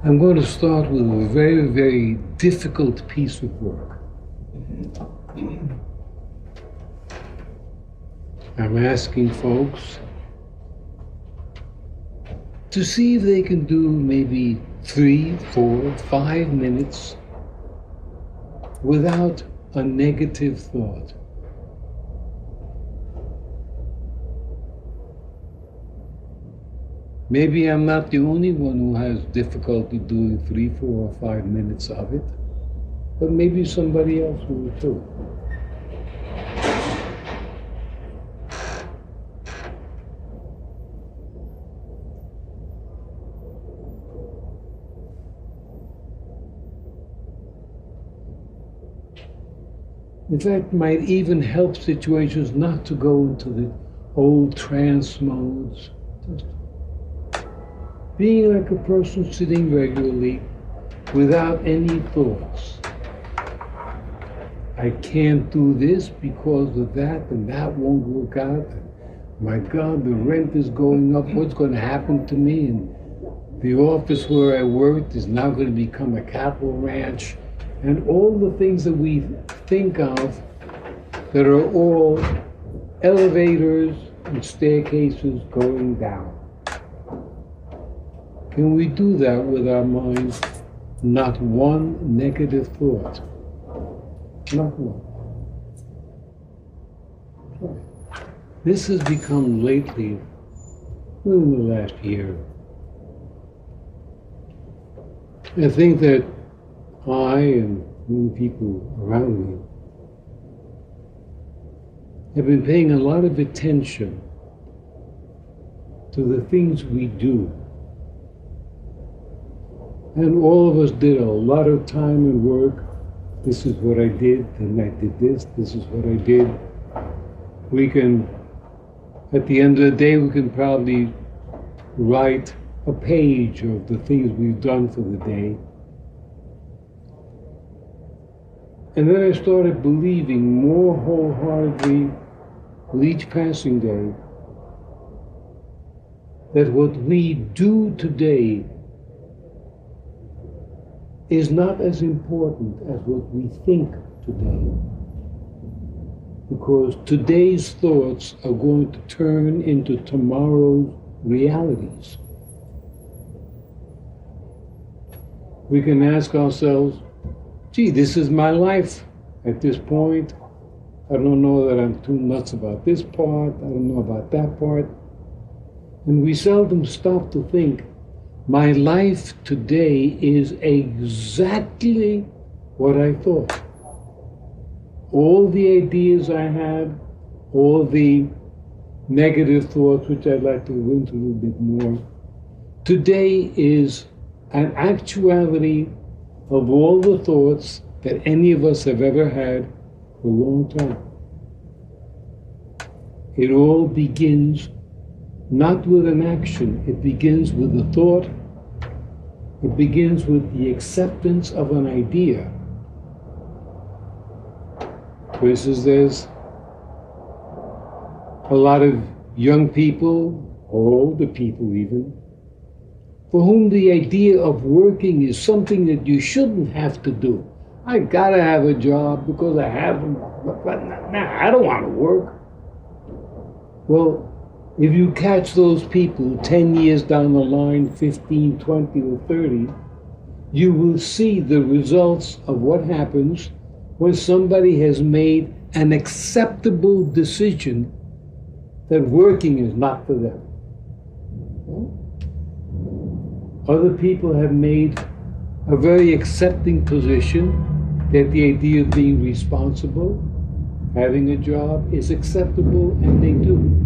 I'm going to start with a very, very difficult piece of work. I'm asking folks to see if they can do maybe 3, 4, 5 minutes without a negative thought. Maybe I'm not the only one who has difficulty doing 3, 4, or 5 minutes of it, but maybe somebody else will too. In fact, might even help situations not to go into the old trance modes. Just being like a person sitting regularly without any thoughts. I can't do this because of that, and that won't work out. My God, the rent is going up. What's going to happen to me? And the office where I worked is now going to become a cattle ranch. And all the things that we think of that are all elevators and staircases going down. Can we do that with our minds? Not one negative thought. Not one. This has become lately, in the last year. I think that I and many people around me have been paying a lot of attention to the things we do. And all of us did a lot of time and work. This is what I did, and I did this is what I did. We can, at the end of the day, we can probably write a page of the things we've done for the day. And then I started believing more wholeheartedly with each passing day that what we do today is not as important as what we think today. Because today's thoughts are going to turn into tomorrow's realities. We can ask ourselves, gee, this is my life at this point. I don't know that I'm too nuts about this part. I don't know about that part. And we seldom stop to think, my life today is exactly what I thought. All the ideas I had, all the negative thoughts, which I'd like to go into a little bit more, today is an actuality of all the thoughts that any of us have ever had for a long time. It all begins not with an action, it begins with a thought. It begins with the acceptance of an idea. For instance, there's a lot of young people, or older people even, for whom the idea of working is something that you shouldn't have to do. I gotta have a job because I have them, but I don't want to work. Well, if you catch those people 10 years down the line, 15, 20, or 30, you will see the results of what happens when somebody has made an acceptable decision that working is not for them. Other people have made a very accepting position that the idea of being responsible, having a job, is acceptable, and they do.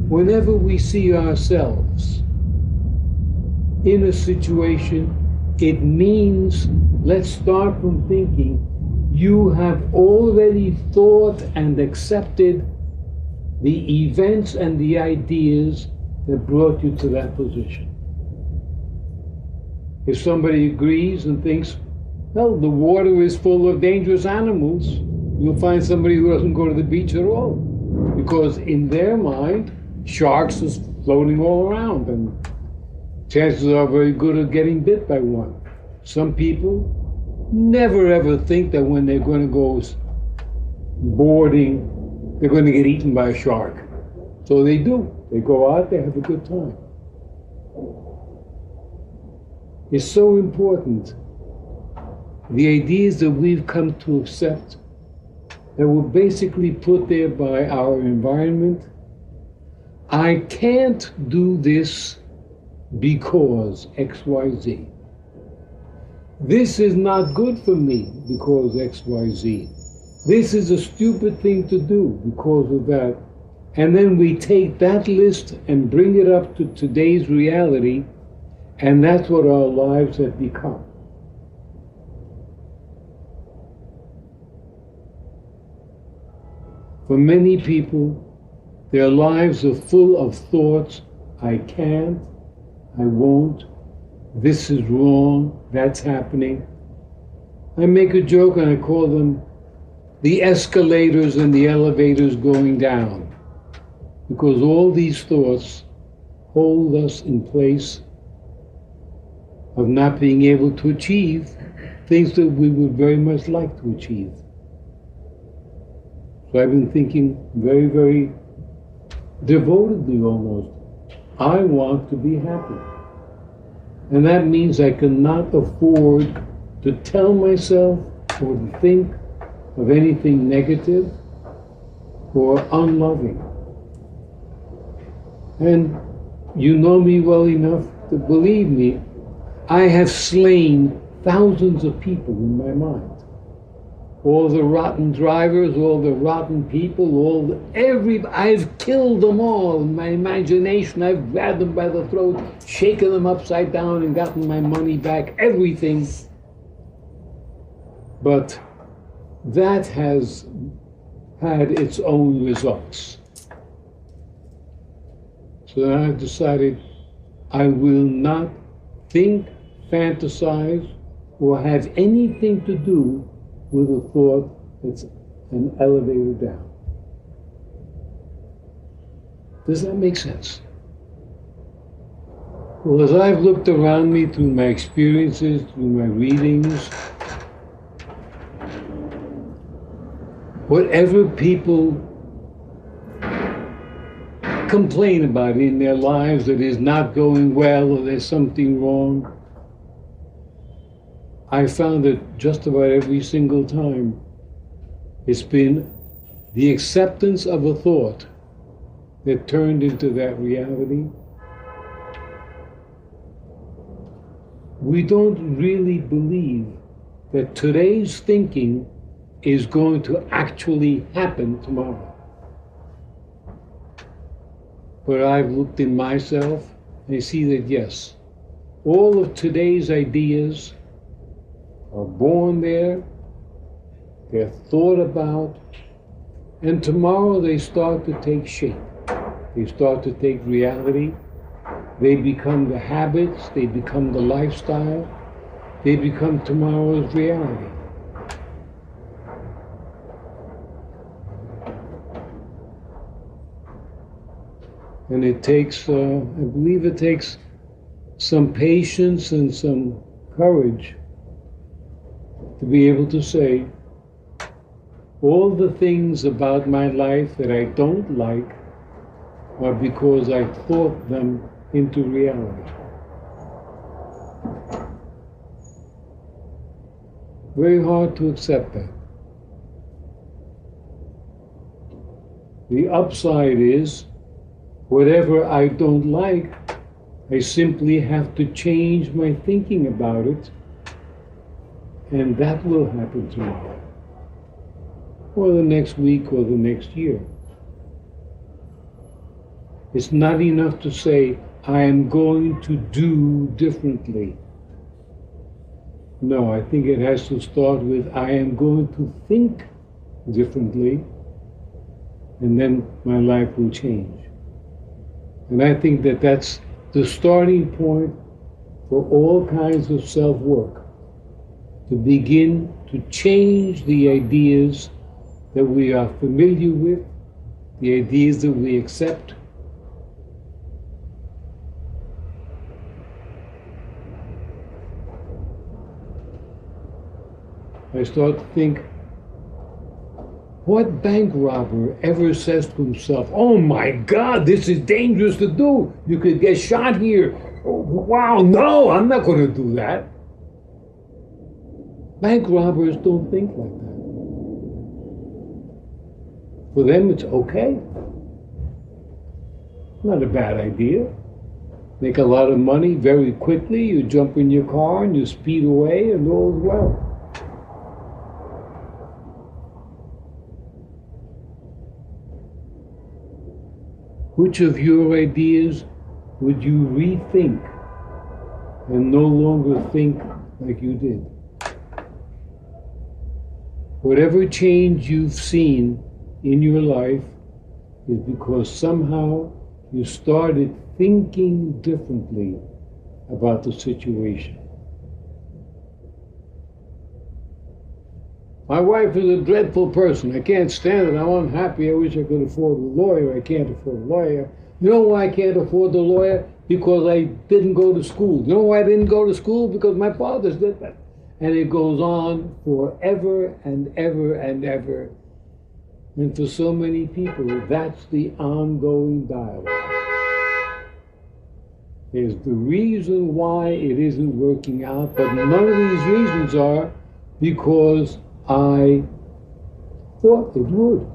Whenever we see ourselves in a situation, it means, let's start from thinking, you have already thought and accepted the events and the ideas that brought you to that position. If somebody agrees and thinks, well, the water is full of dangerous animals, you'll find somebody who doesn't go to the beach at all. Because in their mind, sharks is floating all around. And chances are very good at getting bit by one. Some people never ever think that when they're going to go boarding, they're going to get eaten by a shark. So they do. They go out, they have a good time. It's so important. The ideas that we've come to accept that were basically put there by our environment. I can't do this because XYZ. This is not good for me because XYZ. This is a stupid thing to do because of that. And then we take that list and bring it up to today's reality, and that's what our lives have become. For many people, their lives are full of thoughts, I can't, I won't, this is wrong, that's happening. I make a joke and I call them the escalators and the elevators going down, because all these thoughts hold us in place of not being able to achieve things that we would very much like to achieve. So I've been thinking very, very devotedly almost, I want to be happy. And that means I cannot afford to tell myself or to think of anything negative or unloving. And you know me well enough to believe me, I have slain thousands of people in my mind. All the rotten drivers, all the rotten people, I've killed them all in my imagination. I've grabbed them by the throat, shaken them upside down and gotten my money back, everything. But that has had its own results. So then I've decided I will not think, fantasize, or have anything to do with a thought that's an elevator down. Does that make sense? Well, as I've looked around me through my experiences, through my readings, whatever people complain about in their lives that is not going well or there's something wrong, I found that just about every single time it's been the acceptance of a thought that turned into that reality. We don't really believe that today's thinking is going to actually happen tomorrow. But I've looked in myself and I see that yes, all of today's ideas are born there, they're thought about, and tomorrow they start to take shape. They start to take reality. They become the habits, they become the lifestyle, they become tomorrow's reality. And it takes, I believe it takes some patience and some courage to be able to say, all the things about my life that I don't like are because I thought them into reality. Very hard to accept that. The upside is, whatever I don't like, I simply have to change my thinking about it, and that will happen tomorrow, or the next week, or the next year. It's not enough to say, I am going to do differently. No, I think it has to start with, I am going to think differently, and then my life will change. And I think that that's the starting point for all kinds of self-work, to begin to change the ideas that we are familiar with, the ideas that we accept, I start to think, what bank robber ever says to himself, oh my God, this is dangerous to do. You could get shot here. Oh, wow, no, I'm not going to do that. Bank robbers don't think like that. For them, it's okay. Not a bad idea. Make a lot of money very quickly. You jump in your car and you speed away and all is well. Which of your ideas would you rethink and no longer think like you did? Whatever change you've seen in your life is because somehow you started thinking differently about the situation. My wife is a dreadful person. I can't stand it. I'm unhappy. I wish I could afford a lawyer. I can't afford a lawyer. You know why I can't afford the lawyer? Because I didn't go to school. You know why I didn't go to school? Because my fathers did that. And it goes on forever and ever and ever. And for so many people, that's the ongoing dialogue. There's the reason why it isn't working out, but none of these reasons are because I thought it would.